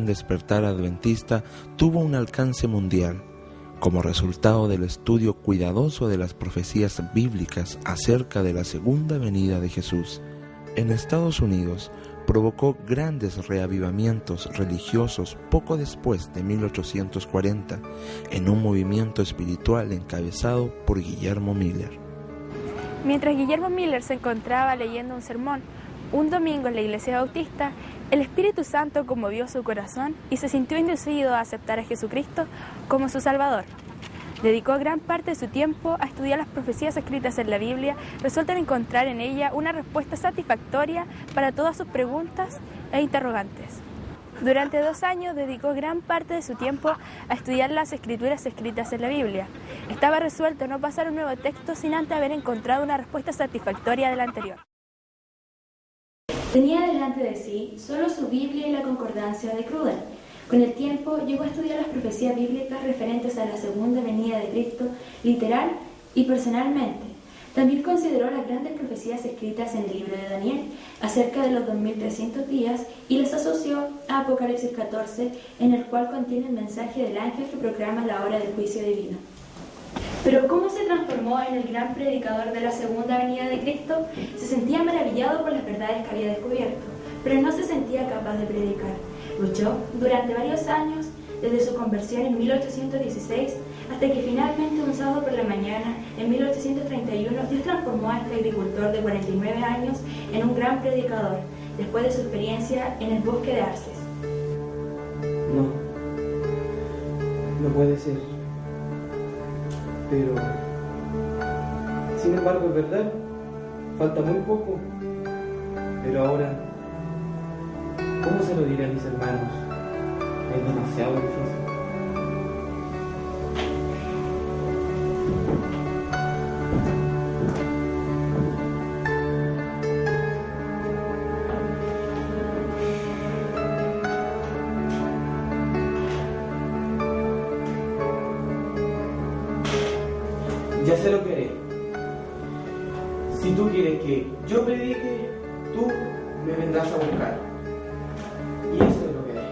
despertar adventista tuvo un alcance mundial, como resultado del estudio cuidadoso de las profecías bíblicas acerca de la segunda venida de Jesús. En Estados Unidos provocó grandes reavivamientos religiosos poco después de 1840, en un movimiento espiritual encabezado por Guillermo Miller. Mientras Guillermo Miller se encontraba leyendo un sermón un domingo en la iglesia bautista, el Espíritu Santo conmovió su corazón y se sintió inducido a aceptar a Jesucristo como su Salvador. Dedicó gran parte de su tiempo a estudiar las profecías escritas en la Biblia, resuelto encontrar en ella una respuesta satisfactoria para todas sus preguntas e interrogantes. Durante 2 años dedicó gran parte de su tiempo a estudiar las escrituras escritas en la Biblia. Estaba resuelto a no pasar un nuevo texto sin antes haber encontrado una respuesta satisfactoria del anterior. Tenía delante de sí solo su Biblia y la concordancia de Cruden. Con el tiempo llegó a estudiar las profecías bíblicas referentes a la segunda venida de Cristo, literal y personalmente. También consideró las grandes profecías escritas en el libro de Daniel acerca de los 2300 días y las asoció a Apocalipsis 14, en el cual contiene el mensaje del ángel que proclama la hora del juicio divino. Pero ¿cómo se transformó en el gran predicador de la segunda venida de Cristo? Se sentía maravillado por las verdades que había descubierto, pero no se sentía capaz de predicar. Luchó durante varios años, desde su conversión en 1816 hasta que finalmente un sábado por la mañana, en 1831, Dios transformó a este agricultor de 49 años en un gran predicador, después de su experiencia en el bosque de Arces. No puede ser. Pero, sin embargo, es verdad, falta muy poco. Pero ahora, ¿cómo se lo diré a mis hermanos? Es demasiado difícil. Ya sé lo que haré. Si tú quieres que yo predique, tú me vendrás a buscar. Y eso es lo que haré.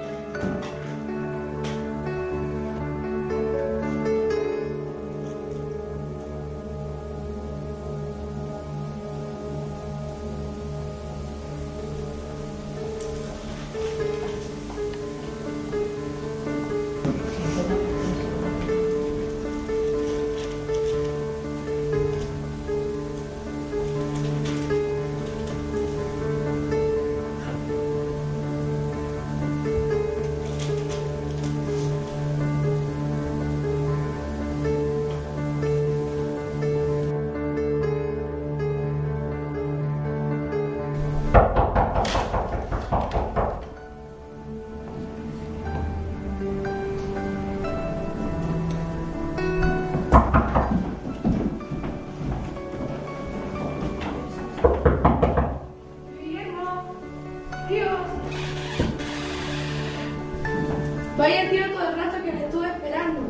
Vaya tío, todo el rato que le estuve esperando.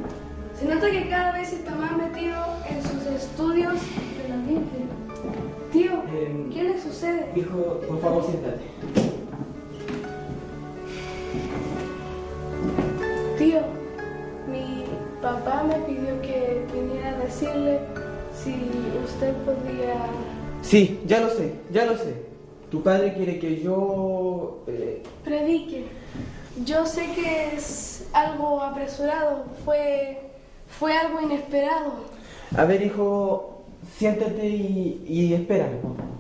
Se nota que cada vez está más metido en sus estudios de la Biblia. Tío, ¿qué le sucede? Hijo, por favor, siéntate. Tío, mi papá me pidió que viniera a decirle si usted podría... Sí, ya lo sé. Tu padre quiere que yo... predique. Yo sé que es algo apresurado, fue algo inesperado. A ver, hijo, siéntate y espérame, por favor.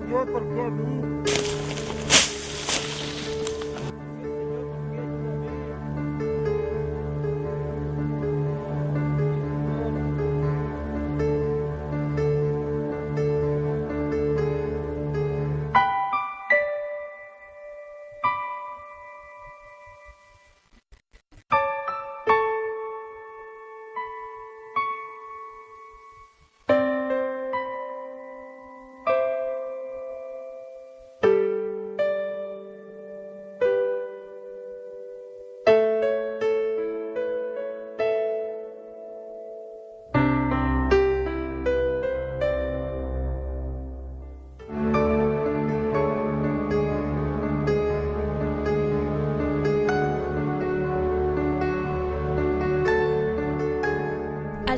Dios, ¿por qué a mí?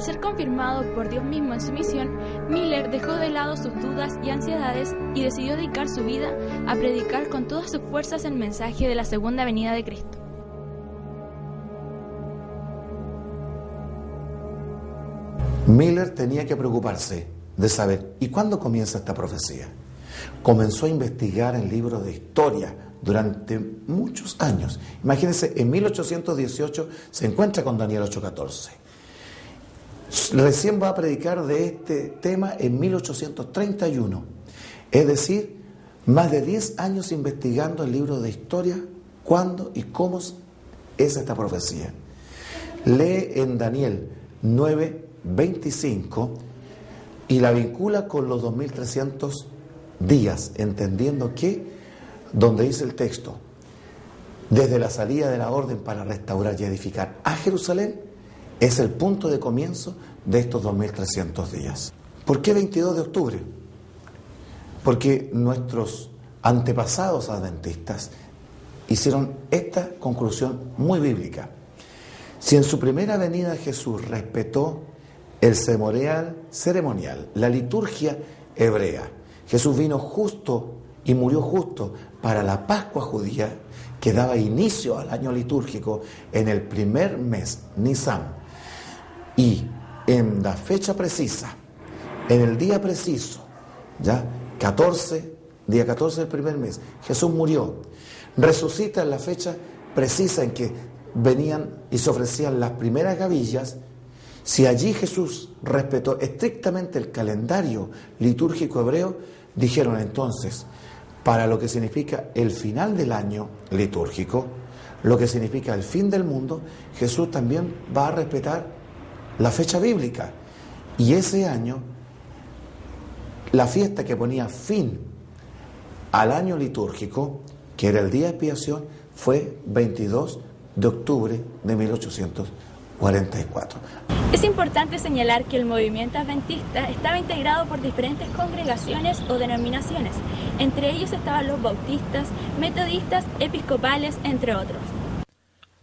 Al ser confirmado por Dios mismo en su misión, Miller dejó de lado sus dudas y ansiedades y decidió dedicar su vida a predicar con todas sus fuerzas el mensaje de la segunda venida de Cristo. Miller tenía que preocuparse de saber, ¿y cuándo comienza esta profecía? Comenzó a investigar en libros de historia durante muchos años. Imagínense, en 1818 se encuentra con Daniel 8:14. Recién va a predicar de este tema en 1831. Es decir, más de 10 años investigando en libros de historia cuándo y cómo es esta profecía. Lee en Daniel 9:25 y la vincula con los 2300 días, entendiendo que, donde dice el texto, desde la salida de la orden para restaurar y edificar a Jerusalén, es el punto de comienzo de estos 2300 días. ¿Por qué 22 de octubre? Porque nuestros antepasados adventistas hicieron esta conclusión muy bíblica. Si en su primera venida Jesús respetó el ceremonial, la liturgia hebrea, Jesús vino justo y murió justo para la Pascua judía que daba inicio al año litúrgico en el primer mes, Nisan. Y en la fecha precisa, en el día preciso, ya día 14 del primer mes, Jesús murió. Resucita en la fecha precisa en que venían y se ofrecían las primeras gavillas. Si allí Jesús respetó estrictamente el calendario litúrgico hebreo, dijeron entonces, para lo que significa el final del año litúrgico, lo que significa el fin del mundo, Jesús también va a respetar la fecha bíblica. Y ese año, la fiesta que ponía fin al año litúrgico, que era el día de expiación, fue 22 de octubre de 1844. Es importante señalar que el movimiento adventista estaba integrado por diferentes congregaciones o denominaciones. Entre ellos estaban los bautistas, metodistas, episcopales, entre otros.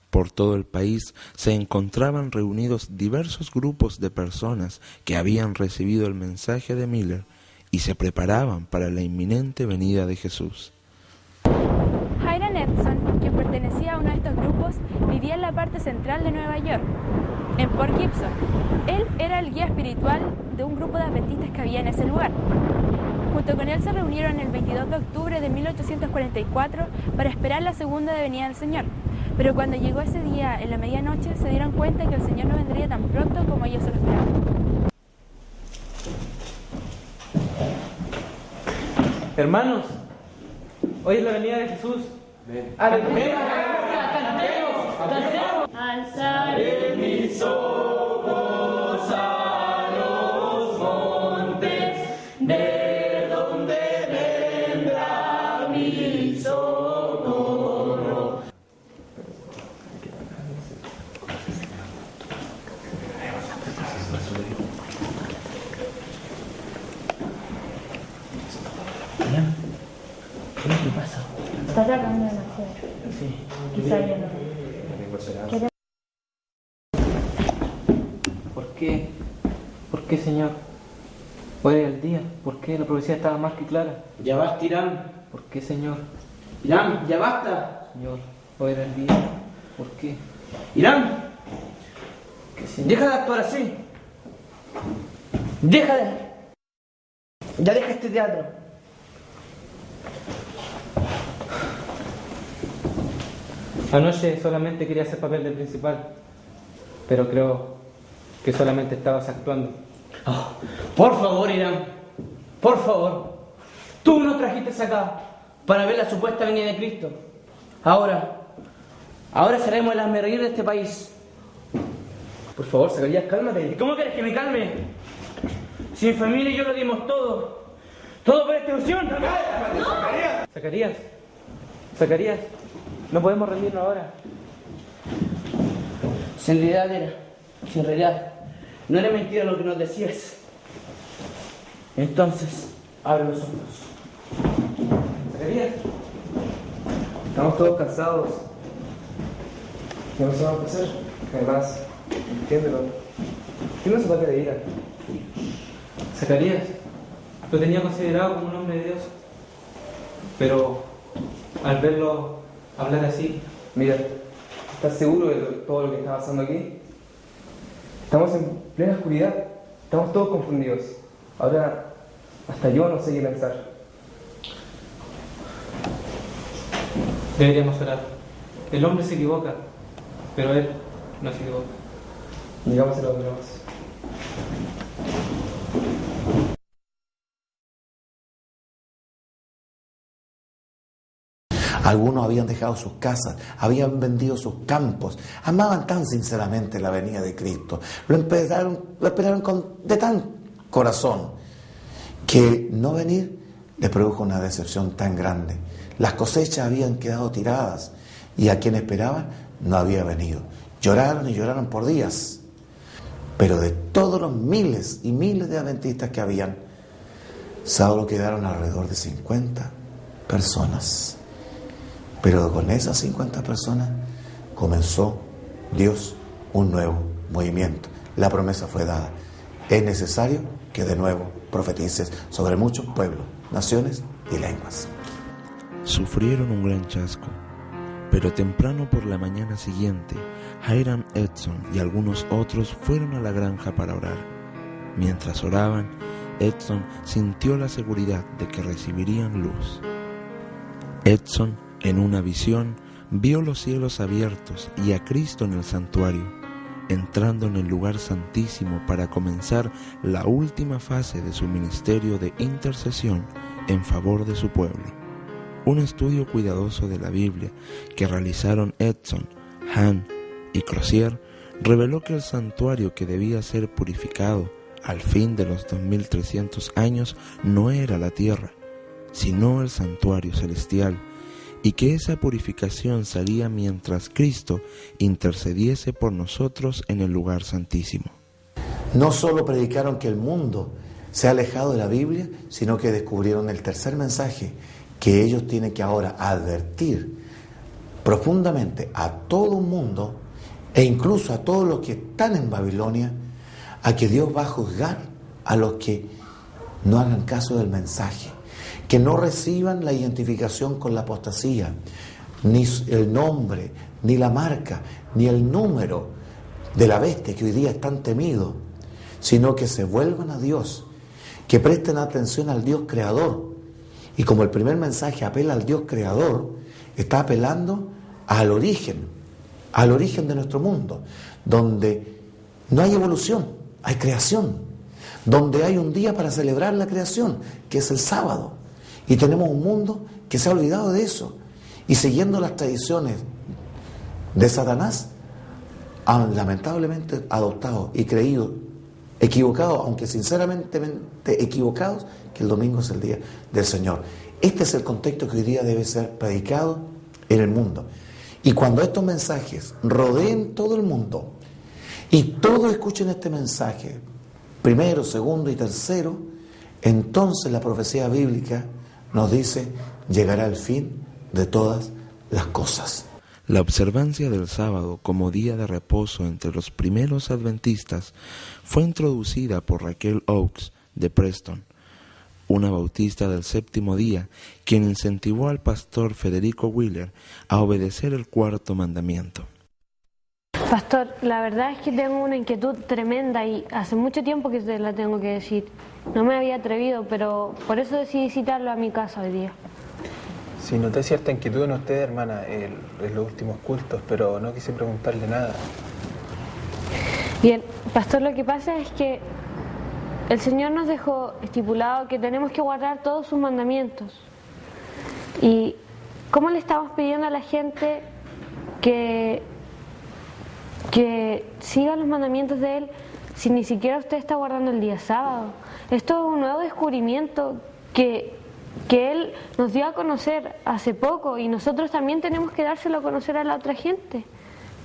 Por todo el país se encontraban reunidos diversos grupos de personas que habían recibido el mensaje de Miller y se preparaban para la inminente venida de Jesús. Hiram Edson, quien pertenecía a uno de estos grupos, vivía en la parte central de Nueva York, en Port Gibson. Él era el guía espiritual de un grupo de adventistas que había en ese lugar. Junto con él se reunieron el 22 de octubre de 1844 para esperar la segunda venida del Señor. Pero cuando llegó ese día, en la medianoche, se dieron cuenta que el Señor no vendría tan pronto como ellos se lo esperaban. Hermanos, hoy es la venida de Jesús. Alzaré mis ojos a los montes, de donde vendrá mi socorro. ¿Qué es lo que pasa? Está tratando de nacer. Sí. Quizá ya no. ¿Por qué? ¿Por qué, Señor? Hoy era el día. ¿Por qué? La profecía estaba más que clara. Ya basta, Irán. ¿Por qué, Señor? Irán, ya basta. Señor, hoy era el día. ¿Por qué? Irán, ¿Qué, Señor? deja de actuar así. Ya deja este teatro. Anoche solamente quería hacer papel de principal, pero creo que solamente estabas actuando. Oh, por favor, Irán, por favor. Tú nos trajiste acá para ver la supuesta venida de Cristo. Ahora seremos el hazmerreír de este país. Por favor, Zacarías, cálmate. ¿Cómo quieres que me calme? Si mi familia y yo lo dimos todo por esta ilusión. Zacarías, no podemos rendirnos ahora. Si en realidad no era mentira lo que nos decías, entonces abre los ojos. Zacarías, estamos todos cansados. ¿Qué nos vamos a hacer? Además, entiéndelo. ¿Quién nos ataca de ira? Zacarías. Lo tenía considerado como un hombre de Dios. Pero al verlo hablar así... Mira, ¿estás seguro de todo lo que está pasando aquí? Estamos en plena oscuridad. Estamos todos confundidos. Ahora, hasta yo no sé qué pensar. Deberíamos orar. El hombre se equivoca, pero él no se equivoca. Digamos a los demás. Algunos habían dejado sus casas, habían vendido sus campos, amaban tan sinceramente la venida de Cristo, lo esperaron de tan corazón, que no venir les produjo una decepción tan grande. Las cosechas habían quedado tiradas y a quien esperaban no había venido. Lloraron y lloraron por días, pero de todos los miles y miles de adventistas que habían, solo quedaron alrededor de 50 personas. Pero con esas 50 personas comenzó Dios un nuevo movimiento. La promesa fue dada. Es necesario que de nuevo profetices sobre muchos pueblos, naciones y lenguas. Sufrieron un gran chasco, pero temprano por la mañana siguiente, Hiram Edson y algunos otros fueron a la granja para orar. Mientras oraban, Edson sintió la seguridad de que recibirían luz. Edson, en una visión, vio los cielos abiertos y a Cristo en el santuario, entrando en el lugar santísimo para comenzar la última fase de su ministerio de intercesión en favor de su pueblo. Un estudio cuidadoso de la Biblia que realizaron Edson, Hahn y Crozier reveló que el santuario que debía ser purificado al fin de los 2300 años no era la tierra, sino el santuario celestial, y que esa purificación salía mientras Cristo intercediese por nosotros en el lugar santísimo. No solo predicaron que el mundo se ha alejado de la Biblia, sino que descubrieron el tercer mensaje, que ellos tienen que ahora advertir profundamente a todo un mundo, e incluso a todos los que están en Babilonia, a que Dios va a juzgar a los que no hagan caso del mensaje, que no reciban la identificación con la apostasía, ni el nombre, ni la marca, ni el número de la bestia que hoy día es tan temido, sino que se vuelvan a Dios, que presten atención al Dios creador. Y como el primer mensaje apela al Dios creador, está apelando al origen de nuestro mundo, donde no hay evolución, hay creación, donde hay un día para celebrar la creación, que es el sábado. Y tenemos un mundo que se ha olvidado de eso. Y siguiendo las tradiciones de Satanás, han lamentablemente adoptado y creído, equivocados, aunque sinceramente equivocados, que el domingo es el día del Señor. Este es el contexto que hoy día debe ser predicado en el mundo. Y cuando estos mensajes rodeen todo el mundo y todos escuchen este mensaje, primero, segundo y tercero, entonces la profecía bíblica nos dice: llegará el fin de todas las cosas. La observancia del sábado como día de reposo entre los primeros adventistas fue introducida por Raquel Oakes de Preston, una bautista del séptimo día, quien incentivó al pastor Federico Wheeler a obedecer el cuarto mandamiento. Pastor, la verdad es que tengo una inquietud tremenda y hace mucho tiempo que te la tengo que decir. No me había atrevido, pero por eso decidí citarlo a mi casa hoy día. Sí, noté cierta inquietud en usted, hermana, en los últimos cultos, pero no quise preguntarle nada. Bien, pastor, lo que pasa es que el Señor nos dejó estipulado que tenemos que guardar todos sus mandamientos. ¿Y cómo le estamos pidiendo a la gente que siga los mandamientos de Él si ni siquiera usted está guardando el día sábado? Esto es un nuevo descubrimiento que Él nos dio a conocer hace poco, y nosotros también tenemos que dárselo a conocer a la otra gente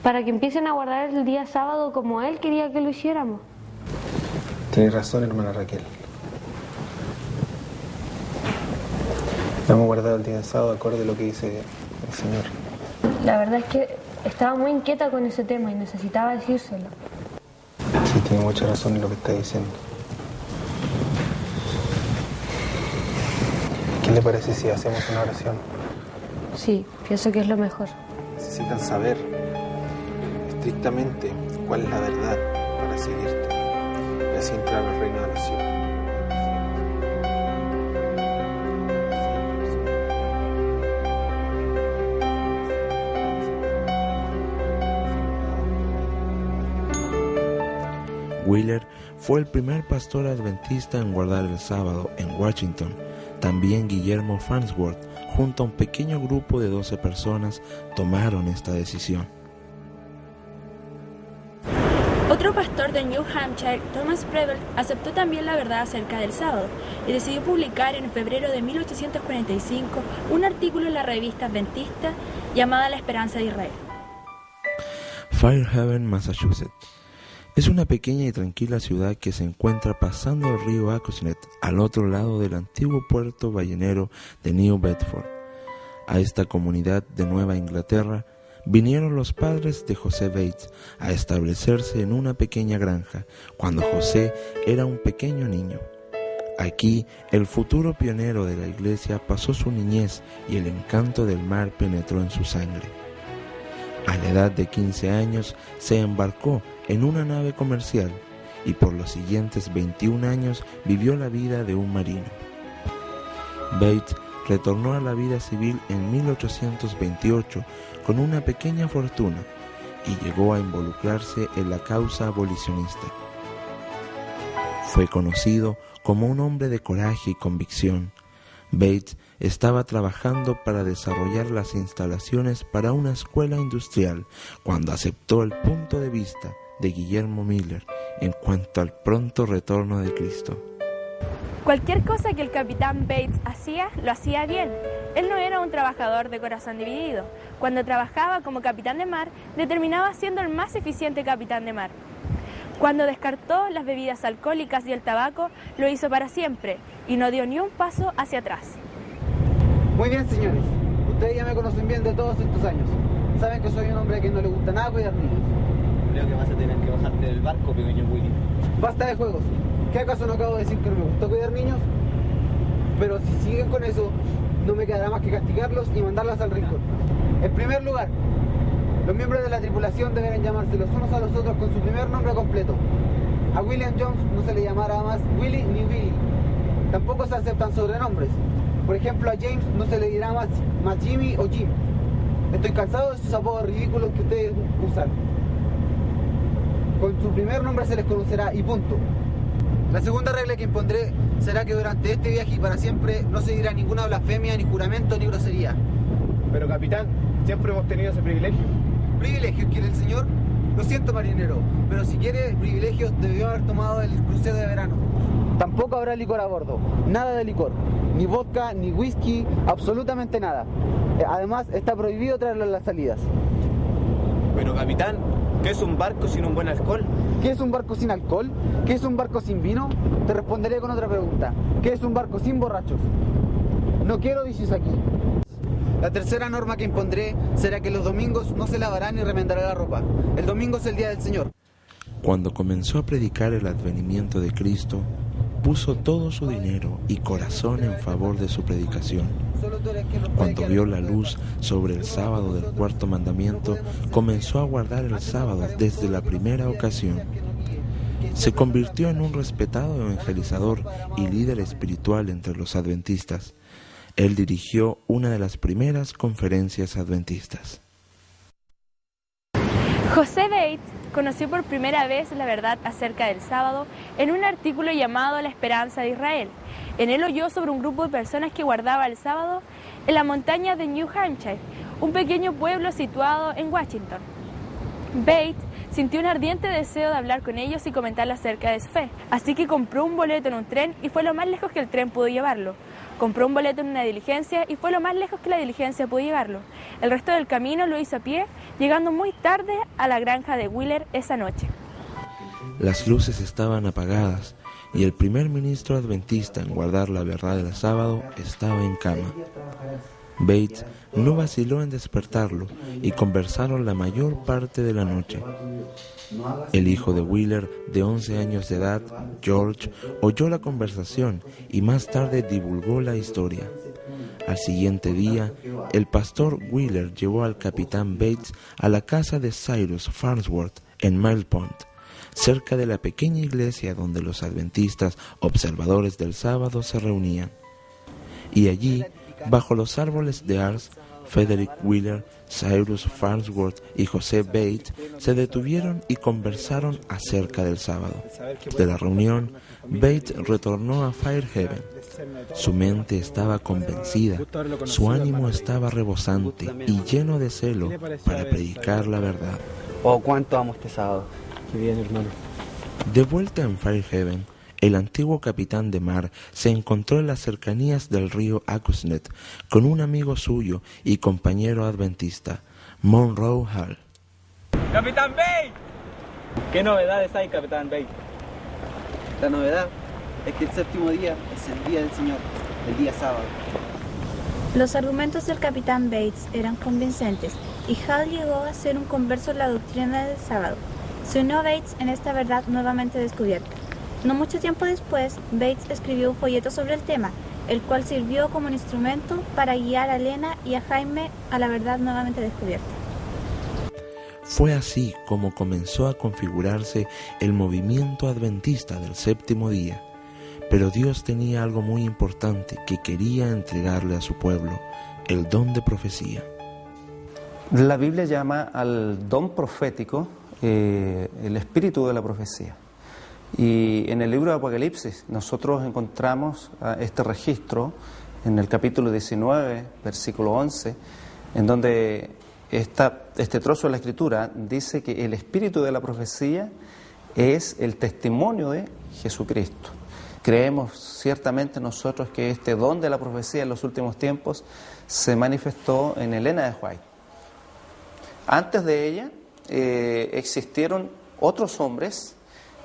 para que empiecen a guardar el día sábado como Él quería que lo hiciéramos. Tiene razón, hermana Raquel. Hemos guardado el día de sábado acorde a lo que dice el Señor. La verdad es que estaba muy inquieta con ese tema y necesitaba decírselo. Sí, Tiene mucha razón en lo que está diciendo. ¿Qué le parece si hacemos una oración? Sí, pienso que es lo mejor. Necesitan saber estrictamente cuál es la verdad para seguirte y así entrar al reino de los cielos. Wheeler fue el primer pastor adventista en guardar el sábado en Washington. También Guillermo Farnsworth, junto a un pequeño grupo de 12 personas, tomaron esta decisión. Otro pastor de New Hampshire, Thomas Preble, aceptó también la verdad acerca del sábado y decidió publicar en febrero de 1845 un artículo en la revista adventista llamada La Esperanza de Israel. Fairhaven, Massachusetts. Es una pequeña y tranquila ciudad que se encuentra pasando el río Acushnet al otro lado del antiguo puerto ballenero de New Bedford. A esta comunidad de Nueva Inglaterra vinieron los padres de José Bates a establecerse en una pequeña granja cuando José era un pequeño niño. Aquí, el futuro pionero de la iglesia pasó su niñez y el encanto del mar penetró en su sangre. A la edad de 15 años se embarcó en una nave comercial y por los siguientes 21 años vivió la vida de un marino. Bates retornó a la vida civil en 1828 con una pequeña fortuna y llegó a involucrarse en la causa abolicionista. Fue conocido como un hombre de coraje y convicción. Bates estaba trabajando para desarrollar las instalaciones para una escuela industrial cuando aceptó el punto de vista de Guillermo Miller en cuanto al pronto retorno de Cristo. Cualquier cosa que el capitán Bates hacía, lo hacía bien. Él no era un trabajador de corazón dividido. Cuando trabajaba como capitán de mar, determinaba siendo el más eficiente capitán de mar. Cuando descartó las bebidas alcohólicas y el tabaco, lo hizo para siempre y no dio ni un paso hacia atrás. Muy bien, señores. Ustedes ya me conocen bien de todos estos años. Saben que soy un hombre que no le gusta nada cuidar niños. Creo que vas a tener que bajarte del barco, pequeño Willy. Basta de juegos. ¿Qué acaso no acabo de decir que no me gusta cuidar niños? Pero si siguen con eso, no me quedará más que castigarlos y mandarlos al rincón. En primer lugar, los miembros de la tripulación deberán llamarse los unos a los otros con su primer nombre completo. A William Jones no se le llamará más Willy ni Billy. Tampoco se aceptan sobrenombres. Por ejemplo, a James no se le dirá más Jimmy o Jim. Estoy cansado de esos apodos ridículos que ustedes usan. Con su primer nombre se les conocerá y punto. La segunda regla que impondré será que durante este viaje y para siempre no se dirá ninguna blasfemia, ni juramento, ni grosería. Pero capitán, siempre hemos tenido ese privilegio. ¿Privilegios quiere el señor? Lo siento, marinero, pero si quiere privilegios debió haber tomado el crucero de verano. Tampoco habrá licor a bordo, nada de licor, ni vodka, ni whisky, absolutamente nada. Además, está prohibido traerlo en las salidas. Pero capitán, ¿qué es un barco sin un buen alcohol? ¿Qué es un barco sin alcohol? ¿Qué es un barco sin vino? Te responderé con otra pregunta. ¿Qué es un barco sin borrachos? No quiero vicios aquí. La tercera norma que impondré será que los domingos no se lavará ni remendará la ropa. El domingo es el día del Señor. Cuando comenzó a predicar el advenimiento de Cristo, puso todo su dinero y corazón en favor de su predicación. Cuando vio la luz sobre el sábado del cuarto mandamiento, comenzó a guardar el sábado desde la primera ocasión. Se convirtió en un respetado evangelizador y líder espiritual entre los adventistas. Él dirigió una de las primeras conferencias adventistas. José Bates conoció por primera vez la verdad acerca del sábado en un artículo llamado La Esperanza de Israel. En él oyó sobre un grupo de personas que guardaba el sábado en la montaña de New Hampshire, un pequeño pueblo situado en Washington. Bates sintió un ardiente deseo de hablar con ellos y comentarles acerca de su fe, así que compró un boleto en un tren y fue lo más lejos que el tren pudo llevarlo. Compró un boleto en una diligencia y fue lo más lejos que la diligencia pudo llevarlo. El resto del camino lo hizo a pie, llegando muy tarde a la granja de Wheeler esa noche. Las luces estaban apagadas y el primer ministro adventista en guardar la verdad del sábado estaba en cama. Bates no vaciló en despertarlo y conversaron la mayor parte de la noche. El hijo de Wheeler, de 11 años de edad, George, oyó la conversación y más tarde divulgó la historia. Al siguiente día, el pastor Wheeler llevó al capitán Bates a la casa de Cyrus Farnsworth en Mill Pond, cerca de la pequeña iglesia donde los adventistas observadores del sábado se reunían. Y allí, bajo los árboles de Ars, Frederick Wheeler, Cyrus Farnsworth y José Bates se detuvieron y conversaron acerca del sábado. De la reunión, Bates retornó a Fairhaven. Su mente estaba convencida, su ánimo estaba rebosante y lleno de celo para predicar la verdad. Oh, cuánto amo este sábado. Qué bien, hermano. De vuelta en Fairhaven, el antiguo capitán de mar se encontró en las cercanías del río Acushnet con un amigo suyo y compañero adventista, Monroe Hall. ¡Capitán Bates! ¿Qué novedades hay, Capitán Bates? La novedad es que el séptimo día es el día del Señor, el día sábado. Los argumentos del capitán Bates eran convincentes y Hall llegó a ser un converso en la doctrina del sábado. Se unió a Bates en esta verdad nuevamente descubierta. No mucho tiempo después, Bates escribió un folleto sobre el tema, el cual sirvió como un instrumento para guiar a Elena y a Jaime a la verdad nuevamente descubierta. Fue así como comenzó a configurarse el movimiento adventista del séptimo día. Pero Dios tenía algo muy importante que quería entregarle a su pueblo, el don de profecía. La Biblia llama al don profético el espíritu de la profecía. Y en el libro de Apocalipsis nosotros encontramos este registro en el capítulo 19, versículo 11, en donde este trozo de la Escritura dice que el espíritu de la profecía es el testimonio de Jesucristo. Creemos ciertamente nosotros que este don de la profecía en los últimos tiempos se manifestó en Elena de White. Antes de ella existieron otros hombres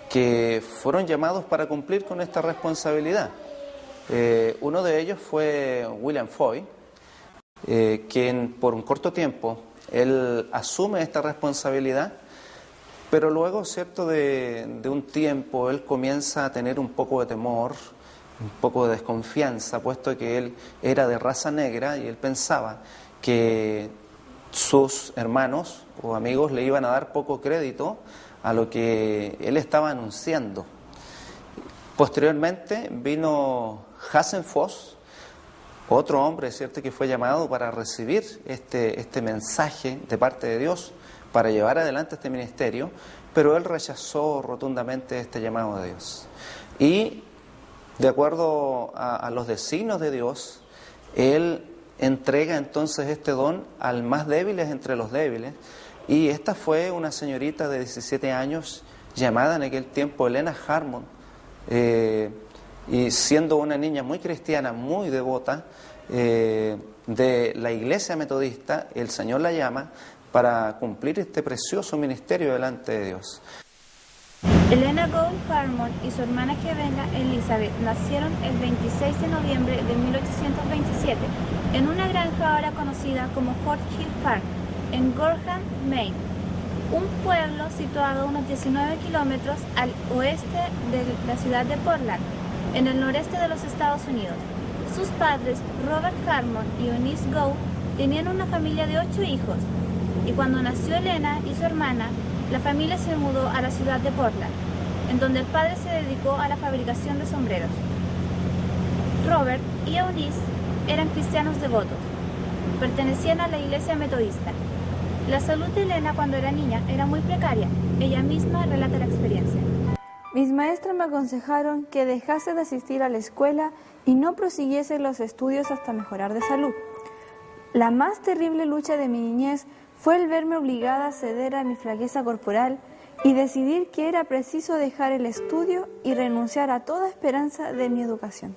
que fueron llamados para cumplir con esta responsabilidad. Uno de ellos fue William Foy, quien por un corto tiempo él asume esta responsabilidad, pero luego, cierto, de un tiempo él comienza a tener un poco de temor, un poco de desconfianza, puesto que él era de raza negra y él pensaba que sus hermanos o amigos le iban a dar poco crédito a lo que él estaba anunciando. Posteriormente vino Hazen Foss, otro hombre, ¿cierto?, que fue llamado para recibir este mensaje de parte de Dios, para llevar adelante este ministerio, pero él rechazó rotundamente este llamado de Dios. Y de acuerdo a los designios de Dios, él entrega entonces este don al más débil entre los débiles, y esta fue una señorita de 17 años llamada en aquel tiempo Elena Harmon, y siendo una niña muy cristiana, muy devota de la iglesia metodista, el Señor la llama para cumplir este precioso ministerio delante de Dios. Elena Gould Harmon y su hermana gemela Elizabeth nacieron el 26 de noviembre de 1827 en una granja ahora conocida como Fort Hill Farm, en Gorham, Maine, un pueblo situado a unos 19 kilómetros al oeste de la ciudad de Portland, en el noreste de los Estados Unidos. Sus padres, Robert Harmon y Eunice Gould, tenían una familia de 8 hijos, y cuando nació Elena y su hermana, la familia se mudó a la ciudad de Portland, en donde el padre se dedicó a la fabricación de sombreros. Robert y Eunice eran cristianos devotos, pertenecían a la iglesia metodista. La salud de Elena cuando era niña era muy precaria. Ella misma relata la experiencia. Mis maestros me aconsejaron que dejase de asistir a la escuela y no prosiguiese los estudios hasta mejorar de salud. La más terrible lucha de mi niñez fue el verme obligada a ceder a mi flaqueza corporal y decidir que era preciso dejar el estudio y renunciar a toda esperanza de mi educación.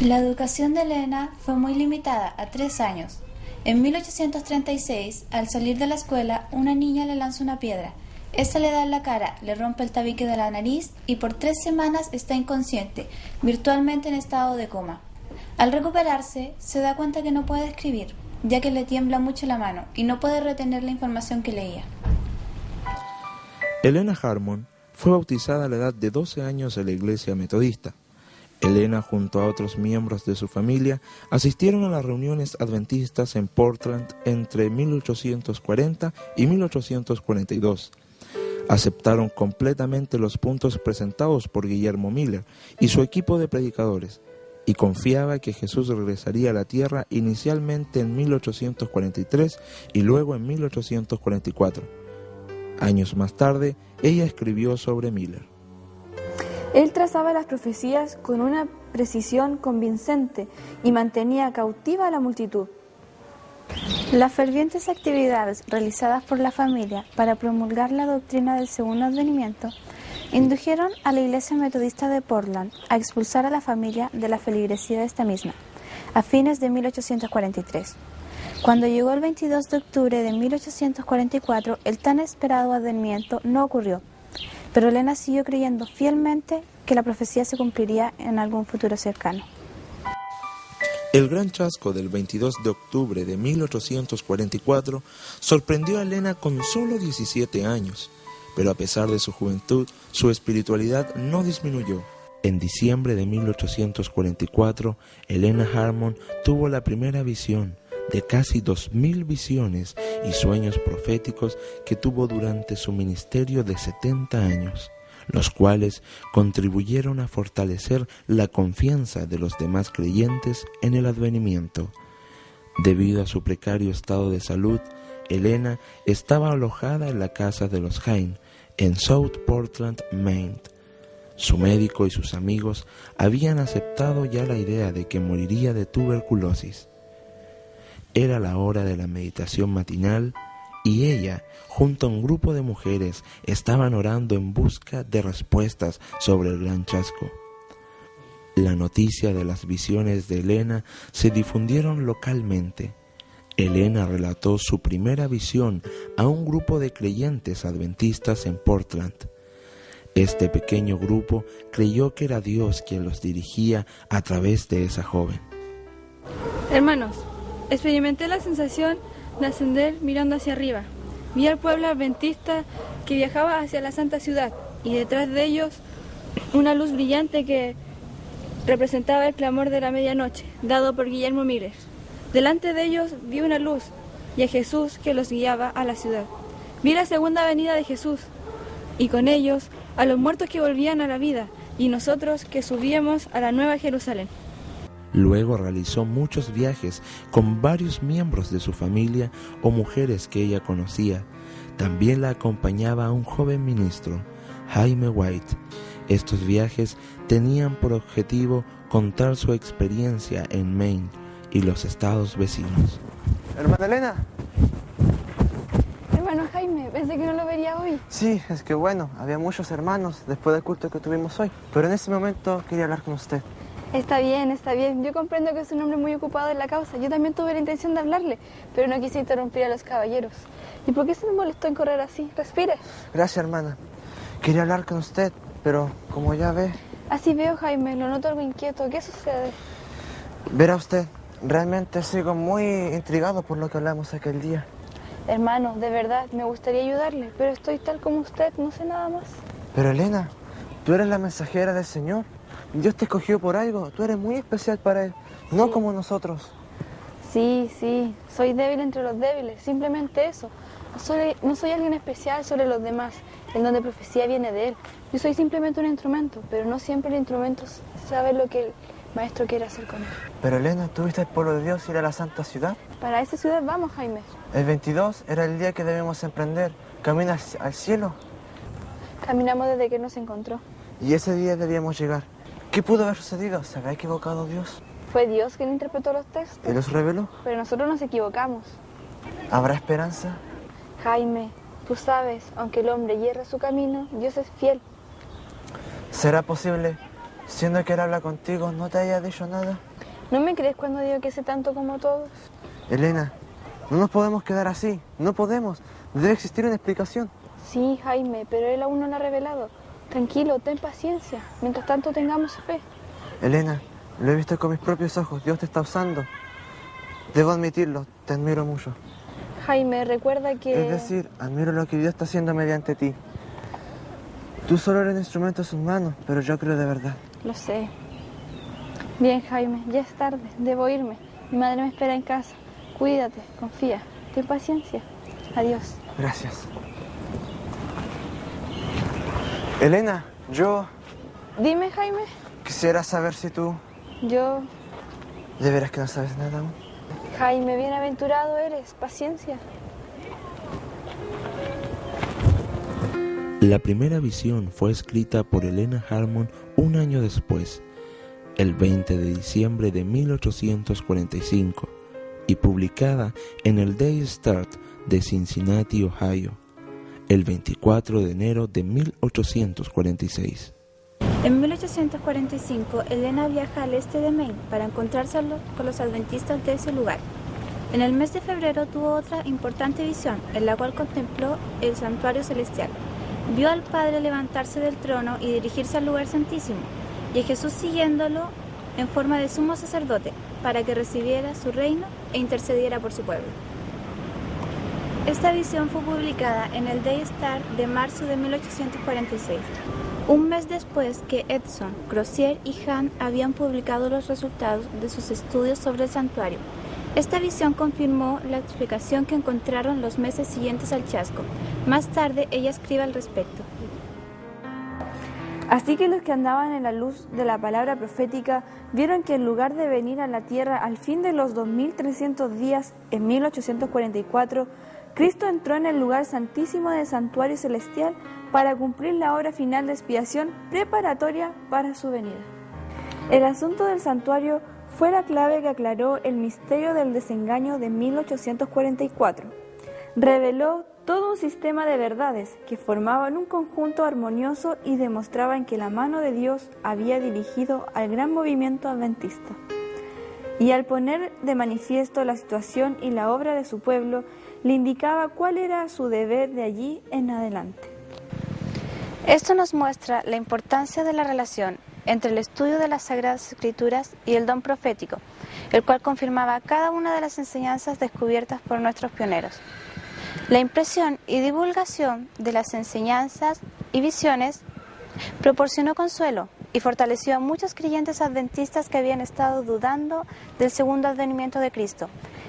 La educación de Elena fue muy limitada, a 3 años. En 1836, al salir de la escuela, una niña le lanza una piedra. Esta le da en la cara, le rompe el tabique de la nariz y por 3 semanas está inconsciente, virtualmente en estado de coma. Al recuperarse, se da cuenta que no puede escribir, ya que le tiembla mucho la mano y no puede retener la información que leía. Elena Harmon fue bautizada a la edad de 12 años en la iglesia metodista. Elena, junto a otros miembros de su familia, asistieron a las reuniones adventistas en Portland entre 1840 y 1842. Aceptaron completamente los puntos presentados por Guillermo Miller y su equipo de predicadores, y confiaba que Jesús regresaría a la tierra inicialmente en 1843 y luego en 1844. Años más tarde, ella escribió sobre Miller. Él trazaba las profecías con una precisión convincente y mantenía cautiva a la multitud. Las fervientes actividades realizadas por la familia para promulgar la doctrina del segundo advenimiento indujeron a la Iglesia Metodista de Portland a expulsar a la familia de la feligresía de esta misma, a fines de 1843. Cuando llegó el 22 de octubre de 1844, el tan esperado advenimiento no ocurrió, pero Elena siguió creyendo fielmente que la profecía se cumpliría en algún futuro cercano. El gran chasco del 22 de octubre de 1844 sorprendió a Elena con solo 17 años, pero a pesar de su juventud, su espiritualidad no disminuyó. En diciembre de 1844, Elena Harmon tuvo la primera visión de casi 2000 visiones y sueños proféticos que tuvo durante su ministerio de 70 años, los cuales contribuyeron a fortalecer la confianza de los demás creyentes en el advenimiento. Debido a su precario estado de salud, Elena estaba alojada en la casa de los Hain, en South Portland, Maine. Su médico y sus amigos habían aceptado ya la idea de que moriría de tuberculosis. Era la hora de la meditación matinal y ella, junto a un grupo de mujeres, estaban orando en busca de respuestas sobre el gran chasco. La noticia de las visiones de Elena se difundieron localmente. Elena relató su primera visión a un grupo de creyentes adventistas en Portland. Este pequeño grupo creyó que era Dios quien los dirigía a través de esa joven. Hermanos, experimenté la sensación de ascender mirando hacia arriba. Vi al pueblo adventista que viajaba hacia la santa ciudad y detrás de ellos una luz brillante que representaba el clamor de la medianoche, dado por Guillermo Miller. Delante de ellos vi una luz y a Jesús que los guiaba a la ciudad. Vi la segunda venida de Jesús y con ellos a los muertos que volvían a la vida y nosotros que subíamos a la Nueva Jerusalén. Luego realizó muchos viajes con varios miembros de su familia o mujeres que ella conocía. También la acompañaba un joven ministro, Jaime White. Estos viajes tenían por objetivo contar su experiencia en Maine y los estados vecinos. Hermana Elena. Hermano Jaime, pensé que no lo vería hoy. Sí, es que bueno, había muchos hermanos después del culto que tuvimos hoy, pero en ese momento quería hablar con usted. Está bien, está bien. Yo comprendo que es un hombre muy ocupado en la causa. Yo también tuve la intención de hablarle, pero no quise interrumpir a los caballeros. ¿Y por qué se me molestó en correr así? Respire. Gracias, hermana. Quería hablar con usted, pero como ya ve... Así veo, Jaime. Lo noto algo inquieto. ¿Qué sucede? Verá usted, realmente sigo muy intrigado por lo que hablamos aquel día. Hermano, de verdad, me gustaría ayudarle, pero estoy tal como usted, no sé nada más. Pero Elena, tú eres la mensajera del Señor. Dios te escogió por algo, tú eres muy especial para Él, no como nosotros. Sí, soy débil entre los débiles, simplemente eso. No soy alguien especial sobre los demás, el don de profecía viene de Él. Yo soy simplemente un instrumento, pero no siempre el instrumento sabe lo que el maestro quiere hacer con él. Pero Elena, ¿tú viste el pueblo de Dios ir a la santa ciudad? Para esa ciudad vamos, Jaime. El 22 era el día que debemos emprender, camino al cielo. Caminamos desde que nos encontró. Y ese día debíamos llegar. ¿Qué pudo haber sucedido? ¿Se había equivocado Dios? Fue Dios quien interpretó los textos. ¿Y los reveló? Pero nosotros nos equivocamos. ¿Habrá esperanza? Jaime, tú sabes, aunque el hombre hierre su camino, Dios es fiel. ¿Será posible, siendo que Él habla contigo, no te haya dicho nada? ¿No me crees cuando digo que sé tanto como todos? Elena, no nos podemos quedar así. No podemos. Debe existir una explicación. Sí, Jaime, pero Él aún no la ha revelado. Tranquilo, ten paciencia. Mientras tanto tengamos fe. Elena, Lo he visto con mis propios ojos. Dios te está usando. Debo admitirlo, te admiro mucho. Jaime, recuerda que... Es decir, admiro lo que Dios está haciendo mediante ti. Tú solo eres un instrumento en sus manos, pero yo creo de verdad. Lo sé. Bien, Jaime, ya es tarde, debo irme. Mi madre me espera en casa. Cuídate, confía, ten paciencia. Adiós. Gracias. Elena, yo... Dime, Jaime. Quisiera saber si tú... Yo... ¿De veras que no sabes nada aún? Jaime, bienaventurado eres, paciencia. La primera visión fue escrita por Elena Harmon un año después, el 20 de diciembre de 1845, y publicada en el Day Star de Cincinnati, Ohio, el 24 de enero de 1846. En 1845, Elena viaja al este de Maine para encontrarse con los adventistas de ese lugar. En el mes de febrero tuvo otra importante visión, en la cual contempló el santuario celestial. Vio al Padre levantarse del trono y dirigirse al lugar santísimo, y a Jesús siguiéndolo en forma de sumo sacerdote, para que recibiera su reino e intercediera por su pueblo. Esta visión fue publicada en el Day Star de marzo de 1846, un mes después que Edson, Crozier y Hahn habían publicado los resultados de sus estudios sobre el santuario. Esta visión confirmó la explicación que encontraron los meses siguientes al chasco. Más tarde, ella escribe al respecto. Así que los que andaban en la luz de la palabra profética vieron que en lugar de venir a la tierra al fin de los 2300 días en 1844, Cristo entró en el lugar santísimo del santuario celestial para cumplir la obra final de expiación preparatoria para su venida. El asunto del santuario fue la clave que aclaró el misterio del desengaño de 1844. Reveló todo un sistema de verdades que formaban un conjunto armonioso y demostraban que la mano de Dios había dirigido al gran movimiento adventista. Y al poner de manifiesto la situación y la obra de su pueblo, le indicaba cuál era su deber de allí en adelante. Esto nos muestra la importancia de la relación entre el estudio de las Sagradas Escrituras y el don profético, el cual confirmaba cada una de las enseñanzas descubiertas por nuestros pioneros. La impresión y divulgación de las enseñanzas y visiones proporcionó consuelo y fortaleció a muchos creyentes adventistas que habían estado dudando del segundo advenimiento de Cristo,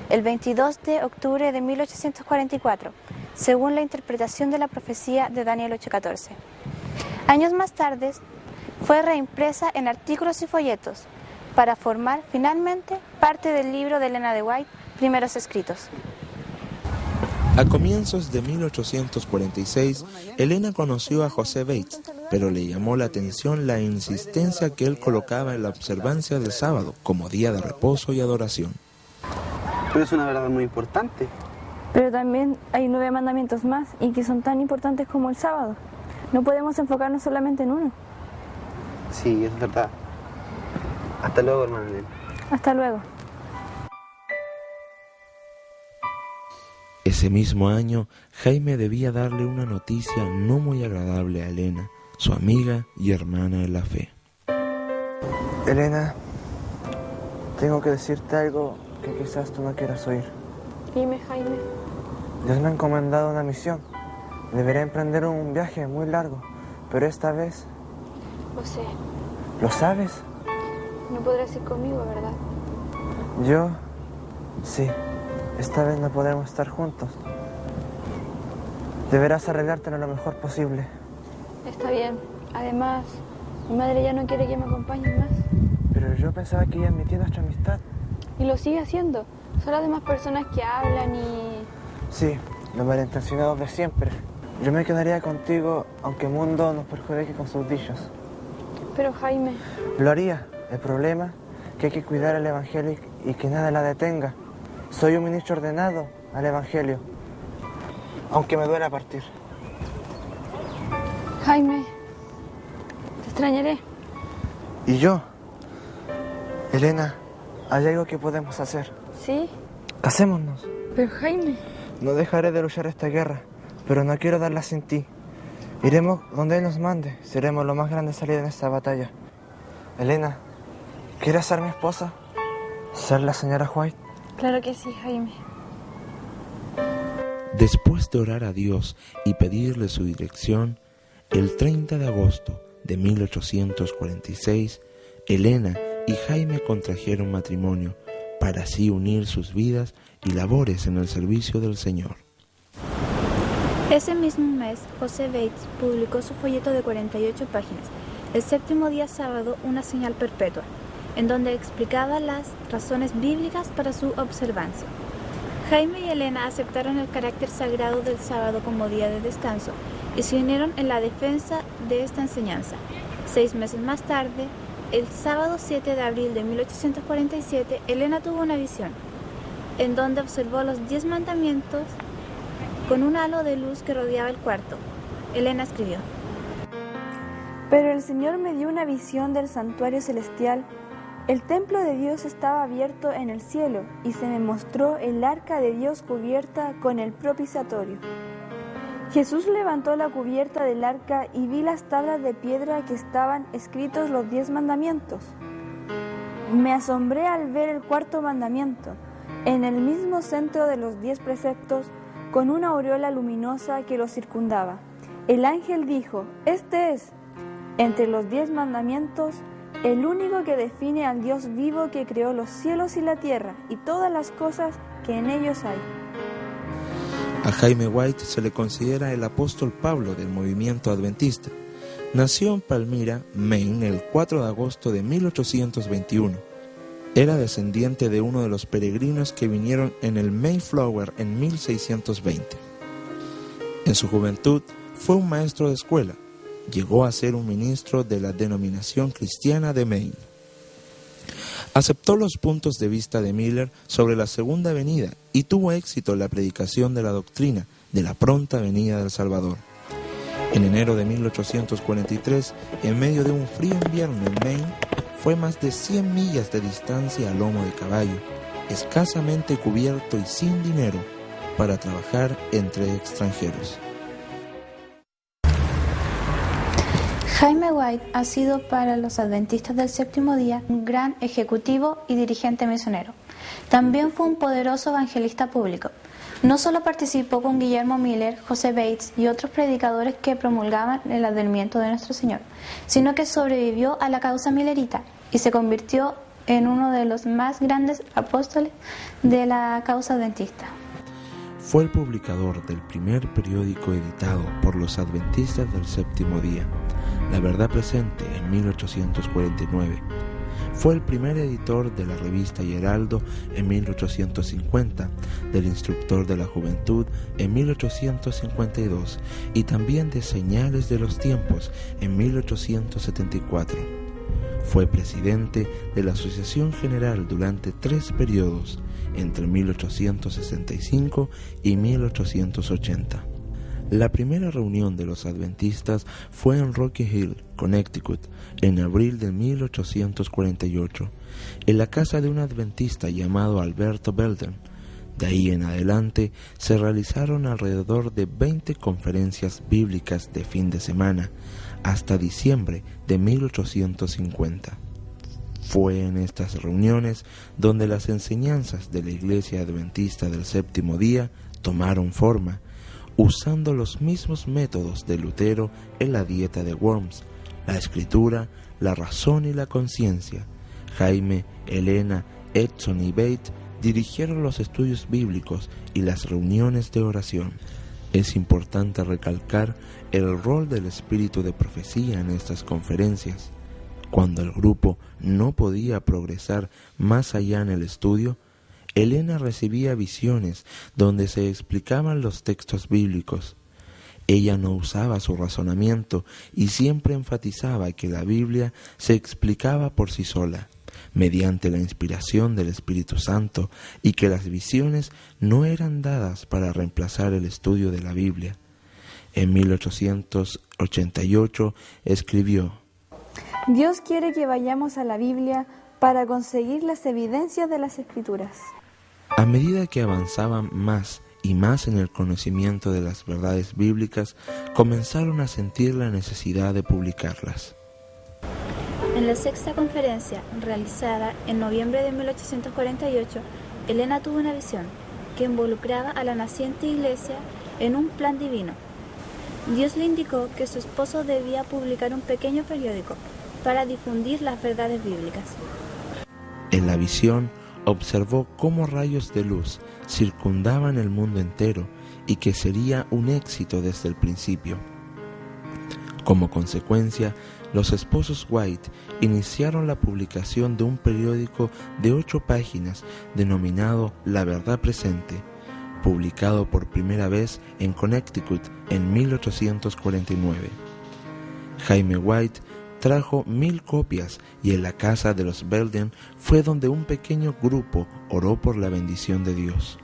el 22 de octubre de 1844, según la interpretación de la profecía de Daniel 8:14. Años más tarde, fue reimpresa en artículos y folletos para formar finalmente parte del libro de Elena de White, Primeros Escritos. A comienzos de 1846, Elena conoció a José Bates, pero le llamó la atención la insistencia que él colocaba en la observancia del sábado como día de reposo y adoración. Pero es una verdad muy importante. Pero también hay 9 mandamientos más y que son tan importantes como el sábado. No podemos enfocarnos solamente en uno. Sí, es verdad. Hasta luego, hermana Elena. Hasta luego. Ese mismo año, Jaime debía darle una noticia no muy agradable a Elena, su amiga y hermana en la fe. Elena, tengo que decirte algo que quizás tú no quieras oír. Dime, Jaime. Dios me ha encomendado una misión. Deberé emprender un viaje muy largo, pero esta vez... Lo sé. ¿Lo sabes? No podrás ir conmigo, ¿verdad? Yo... sí. Esta vez no podremos estar juntos. Deberás arreglártelo lo mejor posible. Está bien. Además, mi madre ya no quiere que me acompañes más. Pero yo pensaba que ella admitía nuestra amistad. Y lo sigue haciendo. Son las demás personas que hablan y... Sí, los malintencionados de siempre. Yo me quedaría contigo, aunque el mundo nos perjudique con sus dichos. Pero Jaime... Lo haría. El problema es que hay que cuidar el Evangelio y que nada la detenga. Soy un ministro ordenado al Evangelio, aunque me duela partir. Jaime, te extrañaré. ¿Y yo? Elena, hay algo que podemos hacer. ¿Sí? Casémonos. Pero Jaime... No dejaré de luchar esta guerra, pero no quiero darla sin ti. Iremos donde Él nos mande. Seremos lo más grande salida en esta batalla. Elena, ¿Quieres ser mi esposa? ¿Ser la señora White? Claro que sí, Jaime. Después de orar a Dios y pedirle su dirección, el 30 de agosto de 1846, Elena y Jaime contrajeron matrimonio para así unir sus vidas y labores en el servicio del Señor. Ese mismo mes, José Bates publicó su folleto de 48 páginas, El séptimo día sábado, una señal perpetua, en donde explicaba las razones bíblicas para su observancia. Jaime y Elena aceptaron el carácter sagrado del sábado como día de descanso y se unieron en la defensa de esta enseñanza. 6 meses más tarde, el sábado 7 de abril de 1847, Elena tuvo una visión, en donde observó los 10 mandamientos con un halo de luz que rodeaba el cuarto. Elena escribió: Pero el Señor me dio una visión del santuario celestial. El templo de Dios estaba abierto en el cielo y se me mostró el arca de Dios cubierta con el propiciatorio. Jesús levantó la cubierta del arca y vi las tablas de piedra que estaban escritos los 10 mandamientos. Me asombré al ver el cuarto mandamiento, en el mismo centro de los 10 preceptos, con una aureola luminosa que lo circundaba. El ángel dijo: Este es, entre los 10 mandamientos, el único que define al Dios vivo que creó los cielos y la tierra y todas las cosas que en ellos hay. A Jaime White se le considera el apóstol Pablo del movimiento adventista. Nació en Palmyra, Maine, el 4 de agosto de 1821. Era descendiente de uno de los peregrinos que vinieron en el Mayflower en 1620. En su juventud fue un maestro de escuela. Llegó a ser un ministro de la denominación cristiana de Maine. Aceptó los puntos de vista de Miller sobre la segunda venida y tuvo éxito en la predicación de la doctrina de la pronta venida del Salvador. En enero de 1843, en medio de un frío invierno en Maine, fue más de 100 millas de distancia a lomo de caballo, escasamente cubierto y sin dinero, para trabajar entre extranjeros. Jaime White ha sido para los adventistas del séptimo día un gran ejecutivo y dirigente misionero. También fue un poderoso evangelista público. No solo participó con Guillermo Miller, José Bates y otros predicadores que promulgaban el advenimiento de nuestro Señor, sino que sobrevivió a la causa millerita y se convirtió en uno de los más grandes apóstoles de la causa adventista. Fue el publicador del primer periódico editado por los adventistas del séptimo día, La Verdad Presente, en 1849. Fue el primer editor de la revista Heraldo en 1850, del Instructor de la Juventud en 1852 y también de Señales de los Tiempos en 1874. Fue presidente de la Asociación General durante 3 periodos, entre 1865 y 1880. La primera reunión de los adventistas fue en Rocky Hill, Connecticut, en abril de 1848, en la casa de un adventista llamado Alberto Belden. De ahí en adelante se realizaron alrededor de 20 conferencias bíblicas de fin de semana, hasta diciembre de 1850. Fue en estas reuniones donde las enseñanzas de la Iglesia Adventista del Séptimo Día tomaron forma, usando los mismos métodos de Lutero en la dieta de Worms, la escritura, la razón y la conciencia. Jaime, Elena, Edson y Bates dirigieron los estudios bíblicos y las reuniones de oración. Es importante recalcar el rol del espíritu de profecía en estas conferencias. Cuando el grupo no podía progresar más allá en el estudio, Elena recibía visiones donde se explicaban los textos bíblicos. Ella no usaba su razonamiento y siempre enfatizaba que la Biblia se explicaba por sí sola, mediante la inspiración del Espíritu Santo, y que las visiones no eran dadas para reemplazar el estudio de la Biblia. En 1888 escribió: Dios quiere que vayamos a la Biblia para conseguir las evidencias de las Escrituras. A medida que avanzaban más y más en el conocimiento de las verdades bíblicas, comenzaron a sentir la necesidad de publicarlas. En la sexta conferencia, realizada en noviembre de 1848, Elena tuvo una visión que involucraba a la naciente iglesia en un plan divino. Dios le indicó que su esposo debía publicar un pequeño periódico para difundir las verdades bíblicas. En la visión observó cómo rayos de luz circundaban el mundo entero y que sería un éxito desde el principio. Como consecuencia, los esposos White iniciaron la publicación de un periódico de 8 páginas denominado La Verdad Presente, publicado por primera vez en Connecticut en 1849. Jaime White trajo 1000 copias y en la casa de los Belden fue donde un pequeño grupo oró por la bendición de Dios.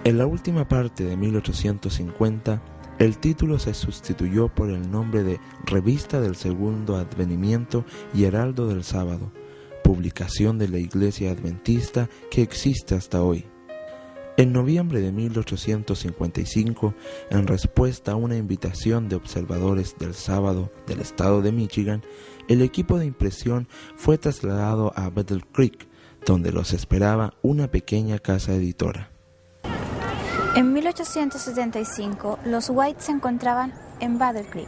En la última parte de 1850, el título se sustituyó por el nombre de Revista del Segundo Advenimiento y Heraldo del Sábado, publicación de la Iglesia Adventista que existe hasta hoy. En noviembre de 1855, en respuesta a una invitación de observadores del sábado del estado de Michigan, el equipo de impresión fue trasladado a Battle Creek, donde los esperaba una pequeña casa editora. En 1875, los White se encontraban en Battle Creek.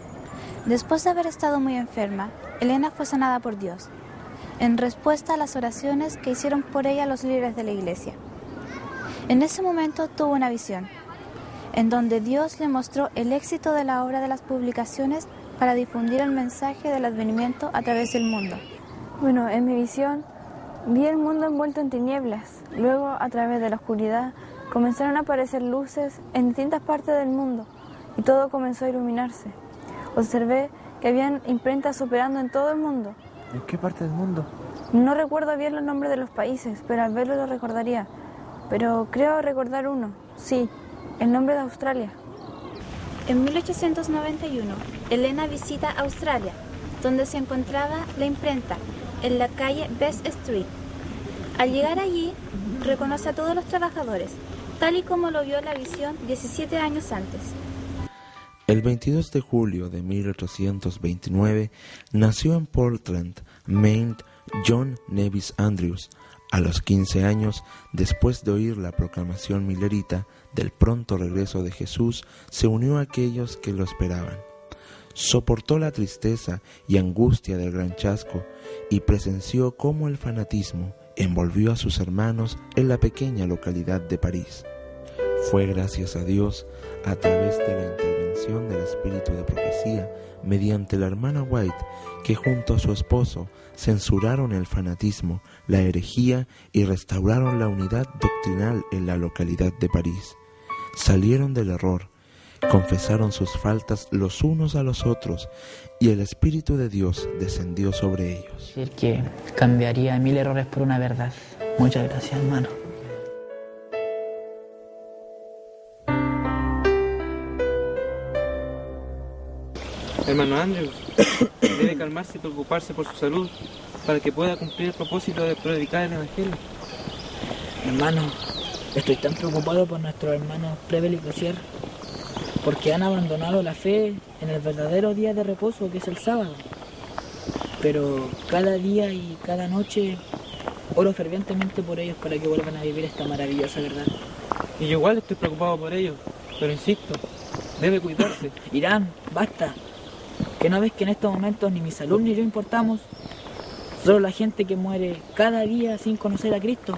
Después de haber estado muy enferma, Elena fue sanada por Dios, en respuesta a las oraciones que hicieron por ella los líderes de la iglesia. En ese momento tuvo una visión, en donde Dios le mostró el éxito de la obra de las publicaciones para difundir el mensaje del advenimiento a través del mundo. Bueno, en mi visión vi el mundo envuelto en tinieblas. Luego, a través de la oscuridad, comenzaron a aparecer luces en distintas partes del mundo y todo comenzó a iluminarse. Observé que habían imprentas operando en todo el mundo. ¿En qué parte del mundo? No recuerdo bien los nombres de los países, pero al verlo lo recordaría. Pero creo recordar uno, sí, el nombre de Australia. En 1891, Elena visita Australia, donde se encontraba la imprenta, en la calle Best Street. Al llegar allí, reconoce a todos los trabajadores, tal y como lo vio en la visión 17 años antes. El 22 de julio de 1829 nació en Portland, Maine, John Nevis Andrews. A los 15 años, después de oír la proclamación millerita del pronto regreso de Jesús, se unió a aquellos que lo esperaban. Soportó la tristeza y angustia del gran chasco y presenció cómo el fanatismo envolvió a sus hermanos en la pequeña localidad de París. Fue gracias a Dios, a través de la intervención del espíritu de profecía, mediante la hermana White, que junto a su esposo censuraron el fanatismo, la herejía y restauraron la unidad doctrinal en la localidad de París. Salieron del error, confesaron sus faltas los unos a los otros y el Espíritu de Dios descendió sobre ellos. Decir que cambiaría 1000 errores por una verdad. Muchas gracias, hermano. Hermano Andrews, debe calmarse y preocuparse por su salud para que pueda cumplir el propósito de predicar el Evangelio. Hermano, estoy tan preocupado por nuestros hermanos Preble y Cloutier, porque han abandonado la fe en el verdadero día de reposo que es el sábado. Pero cada día y cada noche oro fervientemente por ellos para que vuelvan a vivir esta maravillosa verdad. Y yo igual estoy preocupado por ellos, pero insisto, debe cuidarse. Irán, basta. ¿Que no ves que en estos momentos ni mi salud ni yo importamos? Solo la gente que muere cada día sin conocer a Cristo.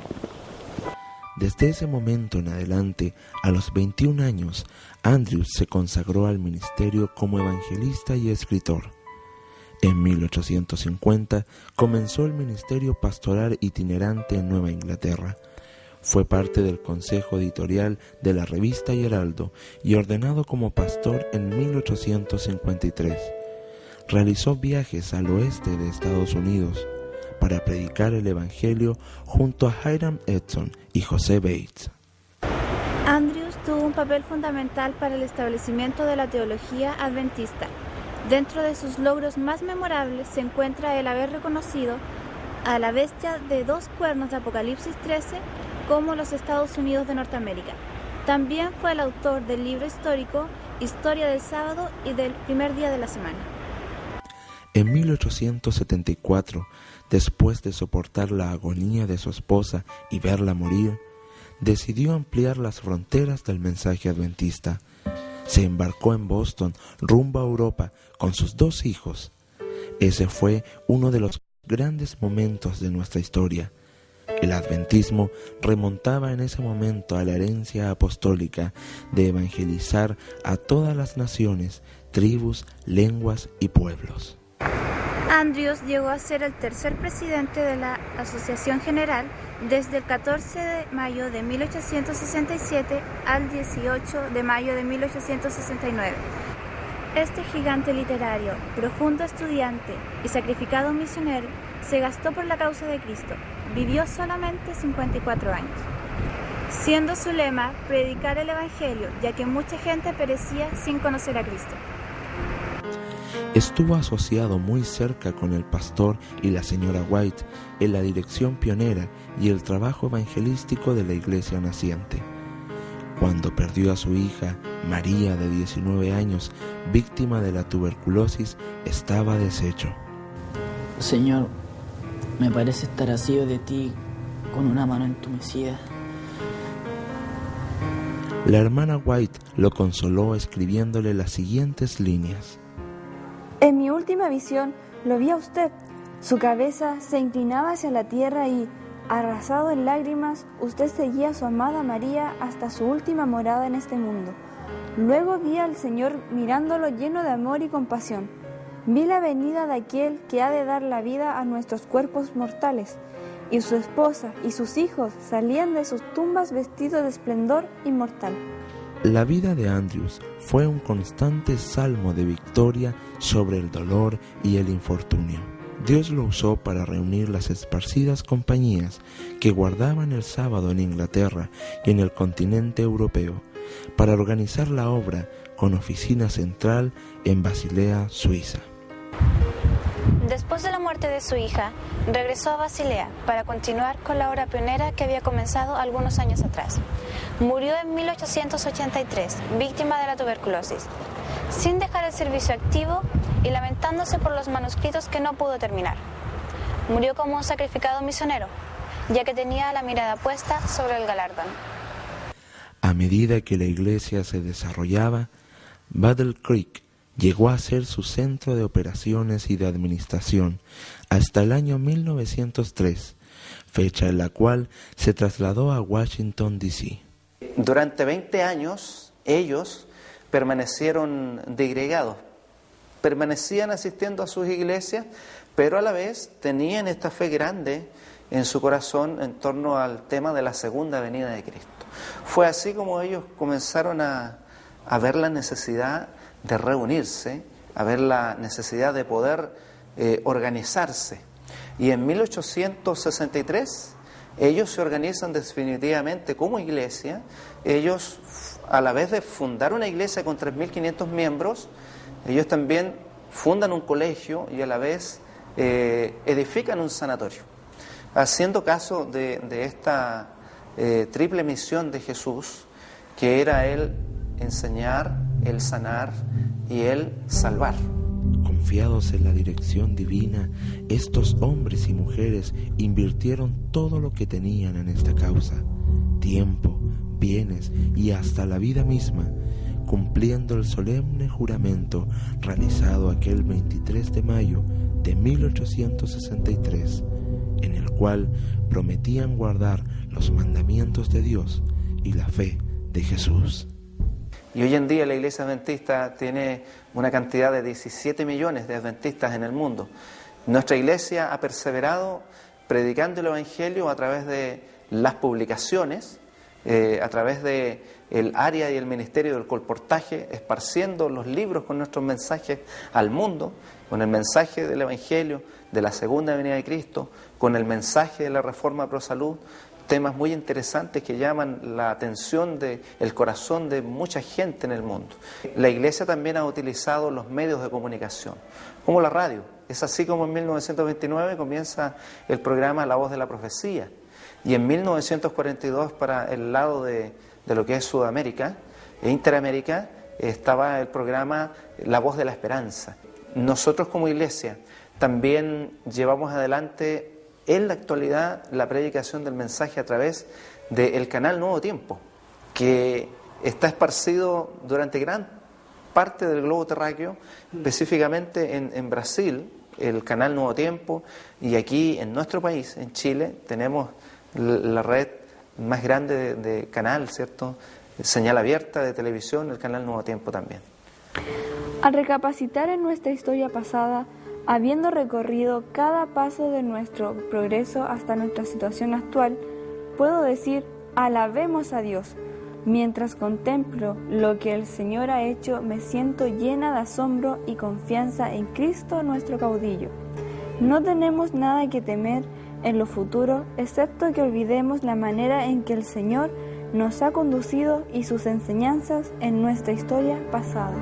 Desde ese momento en adelante, a los 21 años, Andrews se consagró al ministerio como evangelista y escritor. En 1850 comenzó el ministerio pastoral itinerante en Nueva Inglaterra. Fue parte del consejo editorial de la revista Heraldo y ordenado como pastor en 1853. Realizó viajes al oeste de Estados Unidos para predicar el Evangelio junto a Hiram Edson y José Bates. Andrews tuvo un papel fundamental para el establecimiento de la teología adventista. Dentro de sus logros más memorables se encuentra el haber reconocido a la bestia de 2 cuernos de Apocalipsis 13 como los Estados Unidos de Norteamérica. También fue el autor del libro histórico Historia del Sábado y del Primer Día de la Semana. En 1874, después de soportar la agonía de su esposa y verla morir, decidió ampliar las fronteras del mensaje adventista. Se embarcó en Boston rumbo a Europa con sus 2 hijos. Ese fue uno de los grandes momentos de nuestra historia. El adventismo remontaba en ese momento a la herencia apostólica de evangelizar a todas las naciones, tribus, lenguas y pueblos. Andrews llegó a ser el tercer presidente de la Asociación General desde el 14 de mayo de 1867 al 18 de mayo de 1869. Este gigante literario, profundo estudiante y sacrificado misionero se gastó por la causa de Cristo. Vivió solamente 54 años. Siendo su lema predicar el Evangelio, ya que mucha gente perecía sin conocer a Cristo. Estuvo asociado muy cerca con el pastor y la señora White en la dirección pionera y el trabajo evangelístico de la iglesia naciente. Cuando perdió a su hija, María, de 19 años, víctima de la tuberculosis, estaba deshecho. Señor, me parece estar así de ti, con una mano entumecida. La hermana White lo consoló escribiéndole las siguientes líneas. En mi última visión lo vi a usted. Su cabeza se inclinaba hacia la tierra y, arrasado en lágrimas, usted seguía a su amada María hasta su última morada en este mundo. Luego vi al Señor mirándolo lleno de amor y compasión. Vi la venida de aquel que ha de dar la vida a nuestros cuerpos mortales, y su esposa y sus hijos salían de sus tumbas vestidos de esplendor inmortal. La vida de Andrews fue un constante salmo de victoria sobre el dolor y el infortunio. Dios lo usó para reunir las esparcidas compañías que guardaban el sábado en Inglaterra y en el continente europeo, para organizar la obra con oficina central en Basilea, Suiza. Después de la muerte de su hija, regresó a Basilea para continuar con la obra pionera que había comenzado algunos años atrás. Murió en 1883, víctima de la tuberculosis, sin dejar el servicio activo y lamentándose por los manuscritos que no pudo terminar. Murió como un sacrificado misionero, ya que tenía la mirada puesta sobre el galardón. A medida que la iglesia se desarrollaba, Battle Creek llegó a ser su centro de operaciones y de administración hasta el año 1903, fecha en la cual se trasladó a Washington, D.C. Durante 20 años ellos permanecieron disgregados, permanecían asistiendo a sus iglesias, pero a la vez tenían esta fe grande en su corazón en torno al tema de la segunda venida de Cristo. Fue así como ellos comenzaron a ver la necesidad de reunirse, a ver la necesidad de poder organizarse. Y en 1863 ellos se organizan definitivamente como iglesia. Ellos, a la vez de fundar una iglesia con 3.500 miembros, ellos también fundan un colegio y a la vez edifican un sanatorio, haciendo caso de esta triple misión de Jesús, que era el enseñar, el sanar y el salvar. Confiados en la dirección divina, estos hombres y mujeres invirtieron todo lo que tenían en esta causa, tiempo, bienes y hasta la vida misma, cumpliendo el solemne juramento realizado aquel 23 de mayo de 1863, en el cual prometían guardar los mandamientos de Dios y la fe de Jesús. Y hoy en día la Iglesia Adventista tiene una cantidad de 17 millones de adventistas en el mundo. Nuestra Iglesia ha perseverado predicando el Evangelio a través de las publicaciones, a través de el área y el ministerio del colportaje, esparciendo los libros con nuestros mensajes al mundo, con el mensaje del Evangelio, de la segunda venida de Cristo, con el mensaje de la reforma pro salud, temas muy interesantes que llaman la atención del corazón de mucha gente en el mundo. La Iglesia también ha utilizado los medios de comunicación, como la radio. Es así como en 1929 comienza el programa La Voz de la Profecía, y en 1942, para el lado de lo que es Sudamérica e Interamérica, estaba el programa La Voz de la Esperanza. nosotros como iglesia también llevamos adelante en la actualidad la predicación del mensaje a través del canal Nuevo Tiempo, que está esparcido durante gran parte del globo terráqueo, específicamente en Brasil, el canal Nuevo Tiempo, y aquí en nuestro país, en Chile, tenemos la red más grande de canal, ¿cierto? Señal abierta de televisión, el canal Nuevo Tiempo también. Al recapacitar en nuestra historia pasada, habiendo recorrido cada paso de nuestro progreso hasta nuestra situación actual, puedo decir, alabemos a Dios. Mientras contemplo lo que el Señor ha hecho, me siento llena de asombro y confianza en Cristo nuestro caudillo. No tenemos nada que temer en lo futuro, excepto que olvidemos la manera en que el Señor nos ha conducido y sus enseñanzas en nuestra historia pasada.